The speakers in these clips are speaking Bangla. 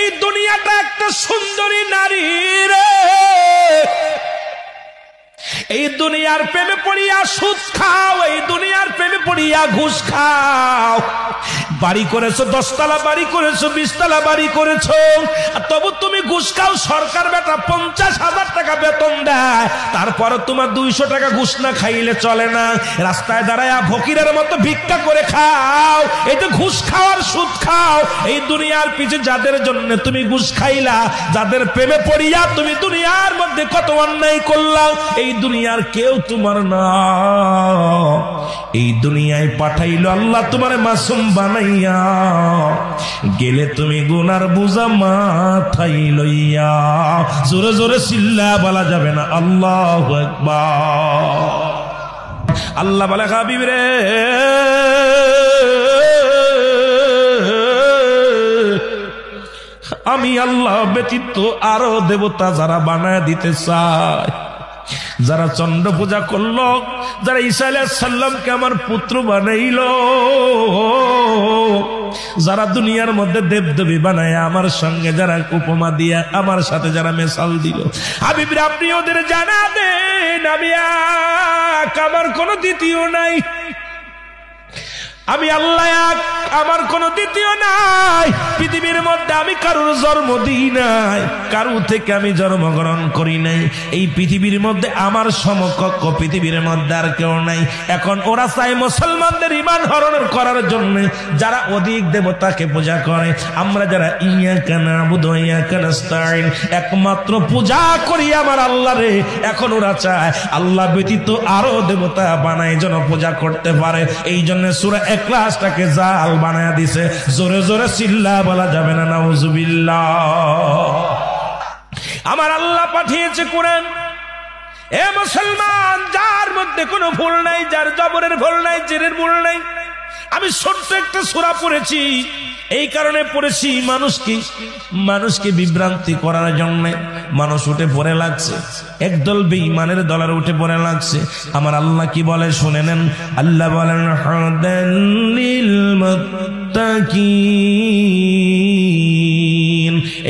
এই দুনিয়াটা একটা সুন্দরী নারী রে, এই দুনিয়ার প্রেমে পড়িয়া সুদ খাও, এই দুনিয়ার প্রেমে পড়িয়া ঘুষ খাও। বাড়ি করেছো, 10 তলা বাড়ি করেছো, 20 তলা বাড়ি করেছো, তবু তুমি ঘুষ খাও। সরকার বেটা 50,000 টাকা বেতন দেয়, তারপরে তোমার 200 টাকা ঘুষ না খাইলে চলে না। রাস্তায় দাঁড়ায় ফকিরের মতো ভিক্ষা করে খাও। এই তো ঘুষ খাওয়ার সুদ খাও। এই দুনিয়ার পিছে যাদের জন্য তুমি ঘুষ খাইলা, যাদের প্রেমে পড়িয়া তুমি দুনিয়ার মধ্যে কত অন্যায় করলা, এই দুনিয়ার কেউ তোমার না। এই দুনিয়ায় পাঠাইলো আল্লাহ তোমার মাসুম বানাইয়া, গেলে তুমি গুনার বোঝা মাথায় লইয়া। জোরে জোরে চিল্লা বলা যাবে না আল্লাহু আকবার। আল্লাহ বলে হাবিব রে, আমি আল্লাহ ব্যতীত আরো দেবতা যারা বানায় দিতে চায়, যারা চন্দ্র পূজা করলো, যারা ঈসা আলাইহিস সালামকে আমার পুত্র বানাইলো, যারা দুনিয়ার মধ্যে দেবদেবী বানায় আমার সঙ্গে যারা উপমা দিয়া আমার সাথে যারা মেশাল দিল, হাবিব আপনি ওদের জানা দেন আমি এক, আমার কোনো দ্বিতীয় নাই। আমি আল্লাহ এক, আমার কোনো দ্বিতীয় নাই। পৃথিবীর মধ্যে আমি কারোর জন্ম দিই নাই, কারো থেকে আমি জন্মগ্রহণ করি নাই। এই পৃথিবীর মধ্যে আমার সমকক্ষ পৃথিবীর মধ্যে আর কেউ নাই। এখন ওরা চাই মুসলমানদের ঈমান হরণ করার জন্য, যারা অধিক দেবতাকে পূজা করে। আমরা যারা ইয়াকা নাবুদু ওয়া ইয়াকা নাস্তাঈন একমাত্র পূজা করি আমার আল্লাহরে, এখন ওরা চায় আল্লাহ ব্যতীত আরো দেবতা বানায় যেন পূজা করতে পারে। এই জন্য সূরা ইখলাসটাকে জাল বানায়া দিছে। জোরে জোরে চিল্লা বলা যাবে না নাউজুবিল্লাহ। আমার আল্লাহ পাঠিয়েছে কোরআন। এ মুসলমান, যার মধ্যে কোনো ভুল নাই, যার জবরের ভুল নাই, জেরের ভুল নাই। আমি ছোট্ট একটা সূরা পড়েছি, এই কারণে পড়েছি মানুষকে বিভ্রান্তি করার জন্য। মানুষ উঠে পড়ে লাগছে, একদল বেঈমানের দলের উঠে পড়ে লাগছে। আমার আল্লাহ কি বলে শুনে নেন। আল্লাহ বলেন হুদাল লিল মুত্তাকিন।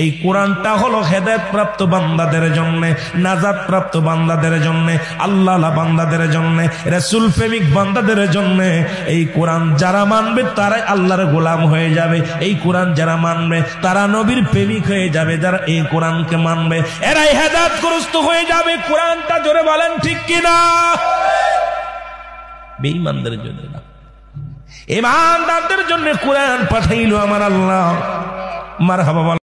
এই কোরআনটা হলো হেদায়েত প্রাপ্ত বান্দাদের জন্য, নাজাত প্রাপ্ত বান্দাদের জন্য, আল্লাহ বান্দাদের জন্য, রাসূল প্রেমিক বান্দাদের জন্য। এই কোরআন যারা মানবে তারাই আল্লাহর গোলাম হয়ে যাবে। এই কোরআন যারা মানবে তারা নবীর প্রেমিক হয়ে যাবে। যারা এই কোরআনকে মানবে এরাই হেদায়েতগ্রস্ত হয়ে যাবে। কোরআনটা জোরে বলেন ঠিক কিনা? বেঈমানদের জন্য না, ঈমানদারদের জন্য কোরআন পাঠাইলো আমার আল্লাহ। মারহাবা।